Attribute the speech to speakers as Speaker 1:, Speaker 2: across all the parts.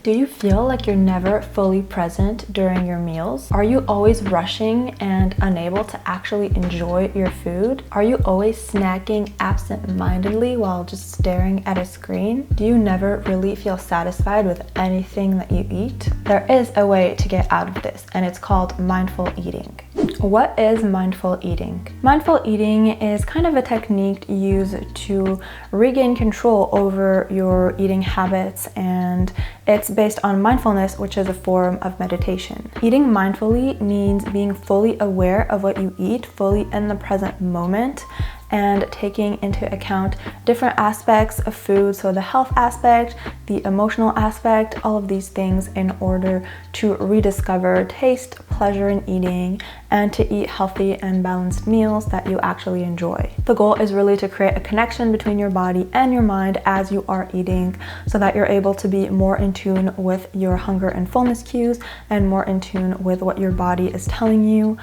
Speaker 1: Do you feel like you're never fully present during your meals? Are you always rushing and unable to actually enjoy your food? Are you always snacking absent-mindedly while just staring at a screen? Do you never really feel satisfied with anything that you eat? There is a way to get out of this, and it's called mindful eating. What is mindful eating? Mindful eating is kind of a technique used to regain control over your eating habits, and it's based on mindfulness, which is a form of meditation. Eating mindfully means being fully aware of what you eat, fully in the present moment, and taking into account different aspects of food, so the health aspect, the emotional aspect, all of these things in order to rediscover taste, pleasure in eating, and to eat healthy and balanced meals that you actually enjoy. The goal is really to create a connection between your body and your mind as you are eating, so that you're able to be more in tune with your hunger and fullness cues and more in tune with what your body is telling you,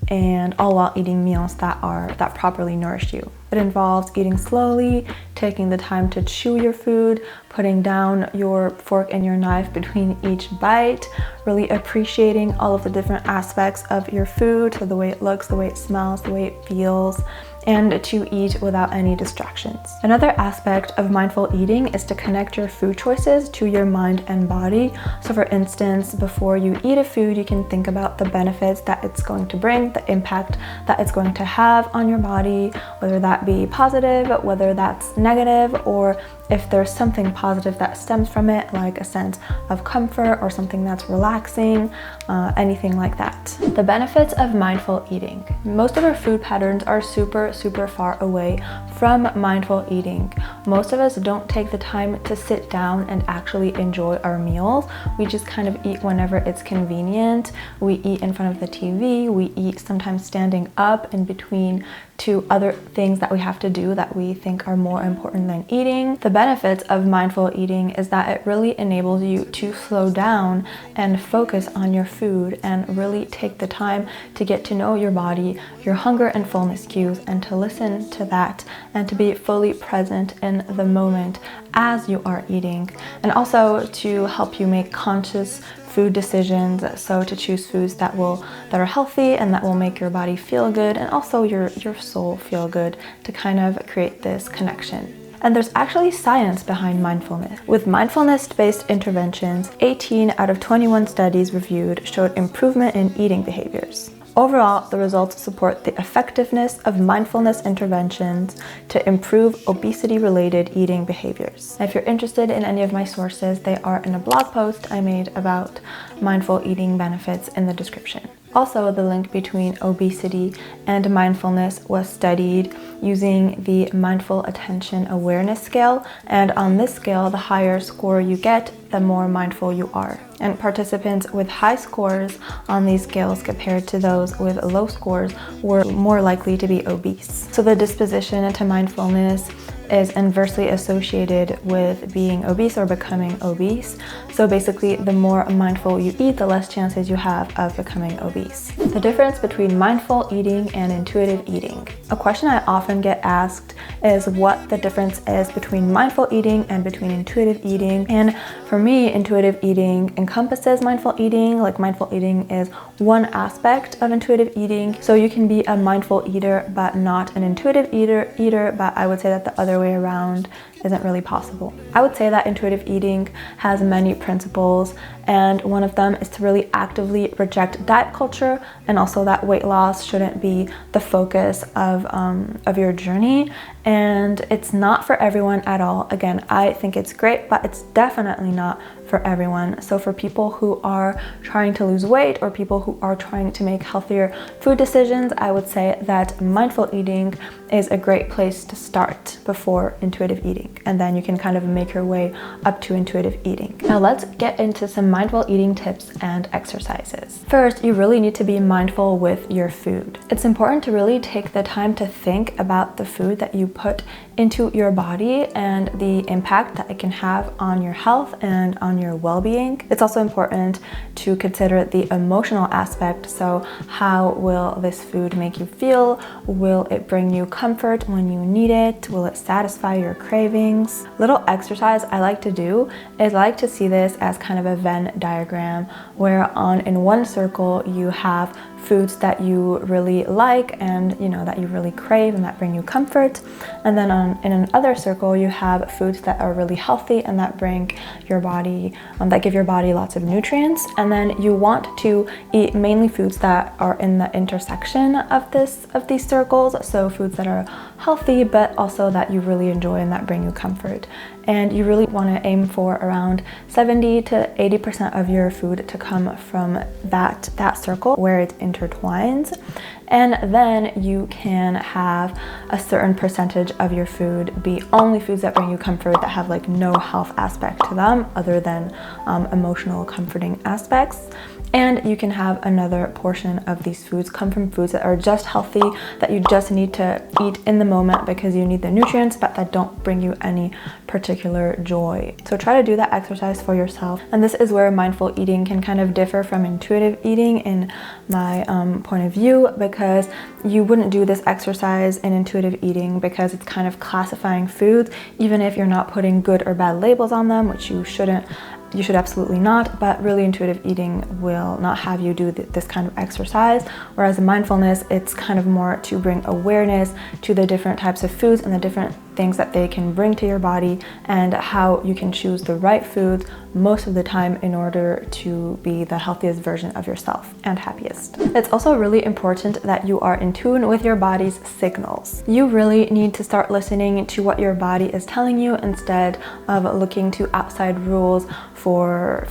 Speaker 1: and all while eating meals that properly nourish you. It involves eating slowly, taking the time to chew your food, putting down your fork and your knife between each bite, really appreciating all of the different aspects of your food, so the way it looks, the way it smells, the way it feels, and to eat without any distractions. Another aspect of mindful eating is to connect your food choices to your mind and body. So for instance, before you eat a food, you can think about the benefits that it's going to bring, the impact that it's going to have on your body, whether that be positive, whether that's negative, or if there's something positive that stems from it, like a sense of comfort or something that's relaxing, anything like that. The benefits of mindful eating. Most of our food patterns are super far away from mindful eating. Most of us don't take the time to sit down and actually enjoy our meals. We just kind of eat whenever it's convenient. We eat in front of the TV. We eat sometimes standing up in between two other things that we have to do that we think are more important than eating. The benefits of mindful eating is that it really enables you to slow down and focus on your food and really take the time to get to know your body, your hunger and fullness cues, and to listen to that and to be fully present in the moment as you are eating, and also to help you make conscious food decisions, so to choose foods that are healthy and that will make your body feel good and also your soul feel good, to kind of create this connection. And there's actually science behind mindfulness. With mindfulness-based interventions, 18 out of 21 studies reviewed showed improvement in eating behaviors. Overall, the results support the effectiveness of mindfulness interventions to improve obesity-related eating behaviors. If you're interested in any of my sources, they are in a blog post I made about mindful eating benefits in the description. Also, the link between obesity and mindfulness was studied using the Mindful Attention Awareness Scale, and on this scale, the higher score you get, the more mindful you are. And participants with high scores on these scales compared to those with low scores were more likely to be obese. So the disposition to mindfulness is inversely associated with being obese or becoming obese. So basically, the more mindful you eat, the less chances you have of becoming obese. The difference between mindful eating and intuitive eating. A question I often get asked is what the difference is between mindful eating and between intuitive eating. And for me, intuitive eating encompasses mindful eating. Like, mindful eating is one aspect of intuitive eating. So you can be a mindful eater but not an intuitive eater, but I would say that the other way around isn't really possible. I would say that intuitive eating has many principles, and one of them is to really actively reject diet culture, and also that weight loss shouldn't be the focus of your journey. And it's not for everyone at all. Again, I think it's great, but it's definitely not for everyone. So for people who are trying to lose weight or people who are trying to make healthier food decisions, I would say that mindful eating is a great place to start before intuitive eating, and then you can kind of make your way up to intuitive eating. Now let's get into some mindful eating tips and exercises. First, you really need to be mindful with your food. It's important to really take the time to think about the food that you put into your body and the impact that it can have on your health and on your well-being. It's also important to consider the emotional aspect. So how will this food make you feel? Will it bring you comfort when you need it? Will it satisfy your cravings? Little exercise I like to do is I like to see this as kind of a Venn diagram, where in one circle you have foods that you really like and that you really crave and that bring you comfort, and then in another circle you have foods that are really healthy and that bring your body that give your body lots of nutrients. And then you want to eat mainly foods that are in the intersection of these circles, so foods that are healthy but also that you really enjoy and that bring you comfort. And you really want to aim for around 70 to 80% of your food to come from that circle where it intertwines. And then you can have a certain percentage of your food be only foods that bring you comfort, that have like no health aspect to them other than emotional comforting aspects. And you can have another portion of these foods come from foods that are just healthy, that you just need to eat in the moment because you need the nutrients, but that don't bring you any particular joy. So try to do that exercise for yourself. And this is where mindful eating can kind of differ from intuitive eating in my point of view, because you wouldn't do this exercise in intuitive eating because it's kind of classifying foods, even if you're not putting good or bad labels on them, which you shouldn't. You should absolutely not, but really intuitive eating will not have you do this kind of exercise, whereas in mindfulness, it's kind of more to bring awareness to the different types of foods and the different things that they can bring to your body, and how you can choose the right foods most of the time in order to be the healthiest version of yourself and happiest. It's also really important that you are in tune with your body's signals. You really need to start listening to what your body is telling you instead of looking to outside rules for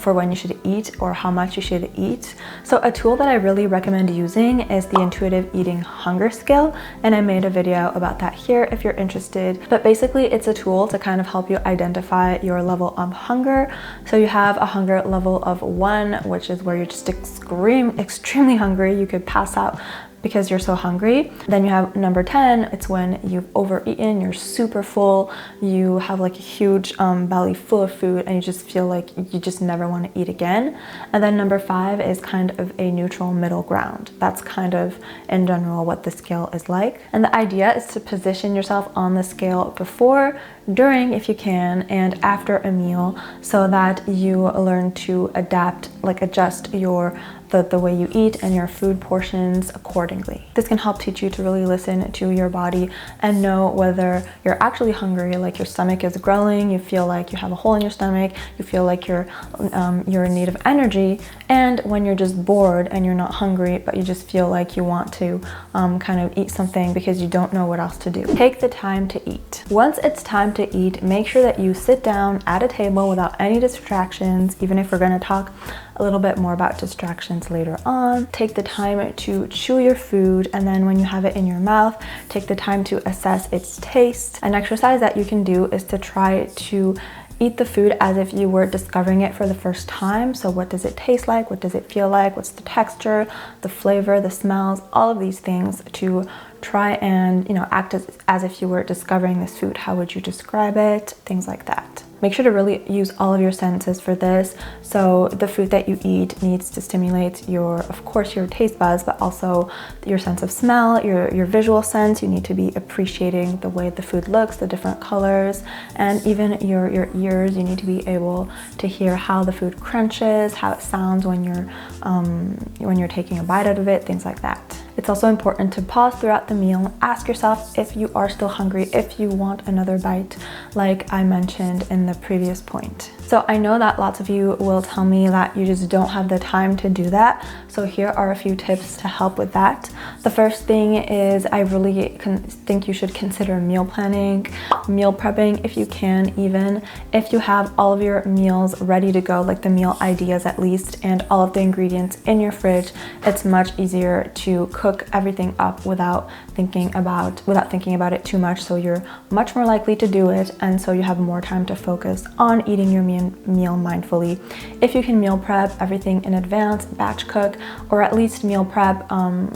Speaker 1: when you should eat or how much you should eat. So a tool that I really recommend using is the intuitive eating hunger scale, and I made a video about that here if you're interested. But basically it's a tool to kind of help you identify your level of hunger. So you have a hunger level of 1, which is where you're just extremely hungry, you could pass out because you're so hungry. Then you have number 10, it's when you've overeaten, you're super full, you have like a huge belly full of food and you just feel like you just never want to eat again. And then number 5 is kind of a neutral middle ground. That's kind of in general what the scale is like. And the idea is to position yourself on the scale before, during if you can, and after a meal, so that you learn to adjust the way you eat and your food portions accordingly. This can help teach you to really listen to your body and know whether you're actually hungry, like your stomach is growling, you feel like you have a hole in your stomach, you feel like you're in need of energy, and when you're just bored and you're not hungry, but you just feel like you want to kind of eat something because you don't know what else to do. Take the time to eat. Once it's time to eat, make sure that you sit down at a table without any distractions, even if we're going to talk a little bit more about distractions later on. Take the time to chew your food, and then when you have it in your mouth, take the time to assess its taste. An exercise that you can do is to try to eat the food as if you were discovering it for the first time. So what does it taste like? What does it feel like? What's the texture, the flavor, the smells, all of these things, to try and act as if you were discovering this food. How would you describe it? Things like that. Make sure to really use all of your senses for this. So the food that you eat needs to stimulate of course your taste buds, but also your sense of smell, your visual sense. You need to be appreciating the way the food looks, the different colors, and even your ears. You need to be able to hear how the food crunches, how it sounds when you're taking a bite out of it, things like that. It's also important to pause throughout the meal, ask yourself if you are still hungry, if you want another bite, like I mentioned in the previous point. So I know that lots of you will tell me that you just don't have the time to do that. So here are a few tips to help with that. The first thing is I really think you should consider meal planning, meal prepping if you can, even if you have all of your meals ready to go, like the meal ideas at least, and all of the ingredients in your fridge. It's much easier to cook everything up without thinking about it too much. So you're much more likely to do it, and so you have more time to focus on eating your meal meal mindfully. If you can meal prep everything in advance, batch cook, or at least meal prep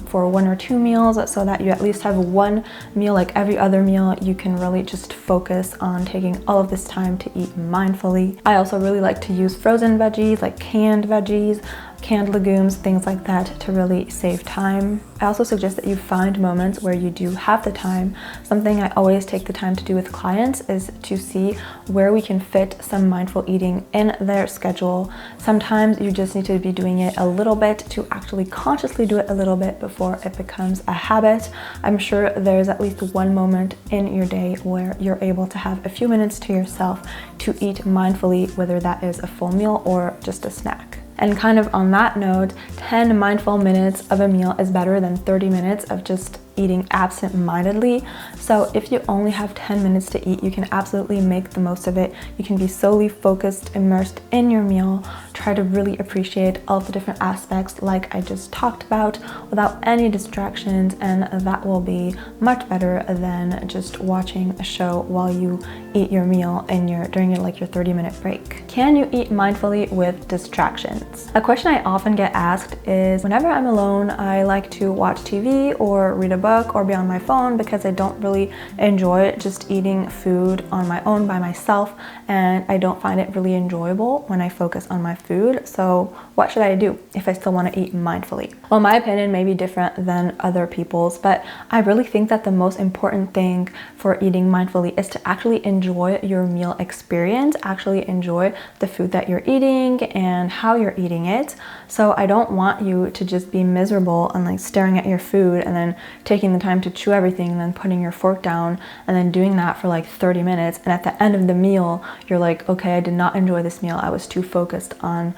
Speaker 1: for 1 or 2 meals so that you at least have one meal like every other meal, you can really just focus on taking all of this time to eat mindfully. I also really like to use frozen veggies, like canned veggies, canned legumes, things like that, to really save time. I also suggest that you find moments where you do have the time. Something I always take the time to do with clients is to see where we can fit some mindful eating in their schedule. Sometimes you just need to be doing it a little bit to actually consciously do it a little bit before it becomes a habit. I'm sure there's at least one moment in your day where you're able to have a few minutes to yourself to eat mindfully, whether that is a full meal or just a snack. And kind of on that note, 10 mindful minutes of a meal is better than 30 minutes of just eating absent-mindedly. So if you only have 10 minutes to eat, you can absolutely make the most of it. You can be solely focused, immersed in your meal. Try to really appreciate all of the different aspects like I just talked about without any distractions, and that will be much better than just watching a show while you eat your meal during your 30-minute break. Can you eat mindfully with distractions? A question I often get asked is, whenever I'm alone, I like to watch TV or read a book or be on my phone because I don't really enjoy just eating food on my own by myself, and I don't find it really enjoyable when I focus on my food. So what should I do if I still want to eat mindfully? Well, my opinion may be different than other people's, but I really think that the most important thing for eating mindfully is to actually enjoy your meal experience, actually enjoy the food that you're eating and how you're eating it. So I don't want you to just be miserable and staring at your food and then taking the time to chew everything and then putting your fork down and then doing that for 30 minutes. And at the end of the meal, you're like, okay, I did not enjoy this meal. I was too focused on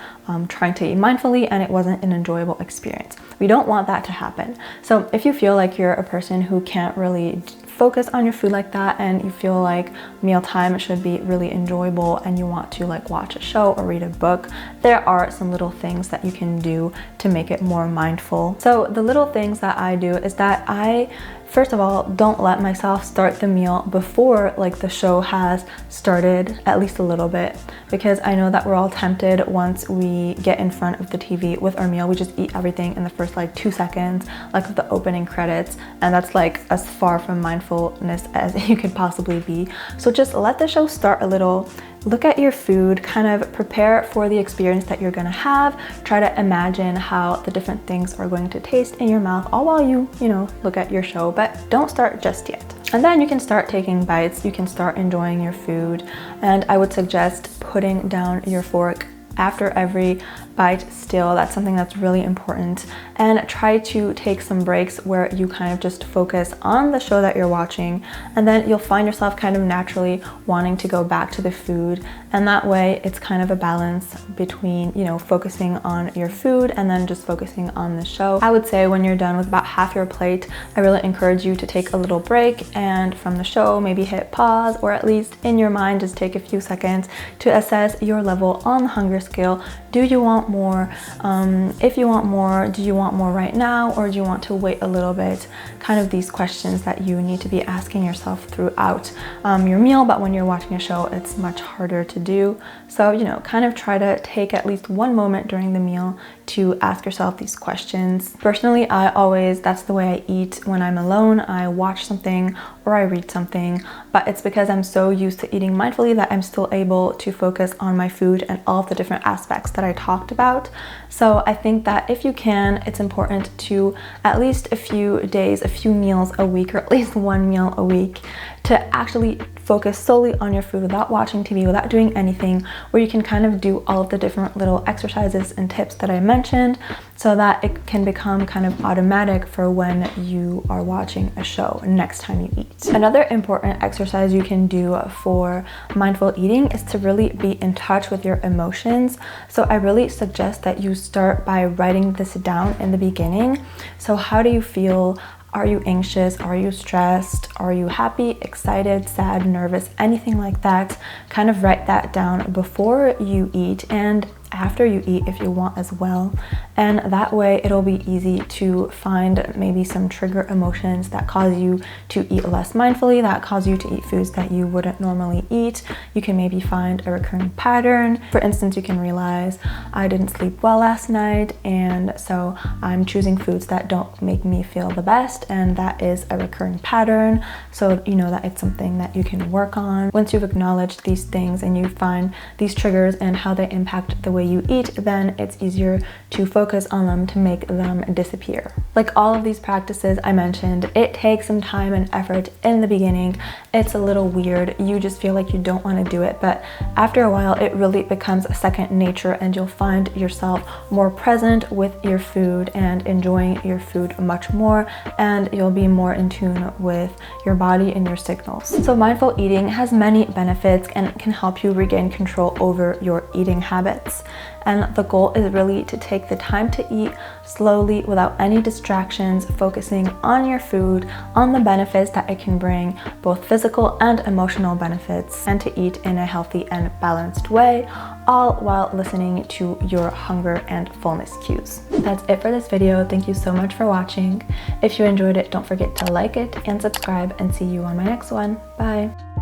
Speaker 1: trying to eat mindfully and it wasn't an enjoyable experience. We don't want that to happen. So if you feel like you're a person who can't really focus on your food like that, and you feel like mealtime should be really enjoyable and you want to watch a show or read a book, there are some little things that you can do to make it more mindful. So the little things that I do is that I, first of all, don't let myself start the meal before the show has started, at least a little bit, because I know that we're all tempted once we get in front of the TV with our meal. We just eat everything in the first 2 seconds, with the opening credits, and that's as far from mindfulness as you could possibly be. So just let the show start a little. Look at your food, kind of prepare for the experience that you're gonna have. Try to imagine how the different things are going to taste in your mouth, all while you look at your show, but don't start just yet. And then you can start taking bites, you can start enjoying your food, and I would suggest putting down your fork after every bite still. That's something that's really important. And try to take some breaks where you kind of just focus on the show that you're watching, and then you'll find yourself kind of naturally wanting to go back to the food. And that way it's kind of a balance between, focusing on your food and then just focusing on the show. I would say when you're done with about half your plate, I really encourage you to take a little break, and from the show, maybe hit pause, or at least in your mind, just take a few seconds to assess your level on the hunger scale. Do you want more? If you want more, do you want more right now, or do you want to wait a little bit? Kind of these questions that you need to be asking yourself throughout your meal, but when you're watching a show, it's much harder to do. So, kind of try to take at least one moment during the meal to ask yourself these questions. Personally, that's the way I eat when I'm alone. I watch something or I read something, but it's because I'm so used to eating mindfully that I'm still able to focus on my food and all of the different aspects that I talked about. So I think that if you can, it's important to at least a few days, a few meals a week, or at least one meal a week, to actually focus solely on your food without watching TV, without doing anything, where you can kind of do all of the different little exercises and tips that I mentioned, so that it can become kind of automatic for when you are watching a show next time you eat. Another important exercise you can do for mindful eating is to really be in touch with your emotions. So I really suggest that you start by writing this down in the beginning. So how do you feel Are you anxious? Are you stressed? Are you happy, excited, sad, nervous, anything like that? Kind of write that down before you eat and after you eat if you want as well, and that way it'll be easy to find maybe some trigger emotions that cause you to eat less mindfully, that cause you to eat foods that you wouldn't normally eat. You can maybe find a recurring pattern. For instance, you can realize, I didn't sleep well last night, and so I'm choosing foods that don't make me feel the best, and that is a recurring pattern. So you know that it's something that you can work on. Once you've acknowledged these things and you find these triggers and how they impact the way you eat, then it's easier to focus on them to make them disappear. Like all of these practices I mentioned, it takes some time and effort in the beginning. It's a little weird. You just feel like you don't want to do it, but after a while it really becomes second nature, and you'll find yourself more present with your food and enjoying your food much more, and you'll be more in tune with your body and your signals. So mindful eating has many benefits and can help you regain control over your eating habits. And the goal is really to take the time to eat slowly without any distractions, focusing on your food, on the benefits that it can bring, both physical and emotional benefits, and to eat in a healthy and balanced way, all while listening to your hunger and fullness cues. That's it for this video. Thank you so much for watching. If you enjoyed it, don't forget to like it and subscribe, and see you on my next one. Bye.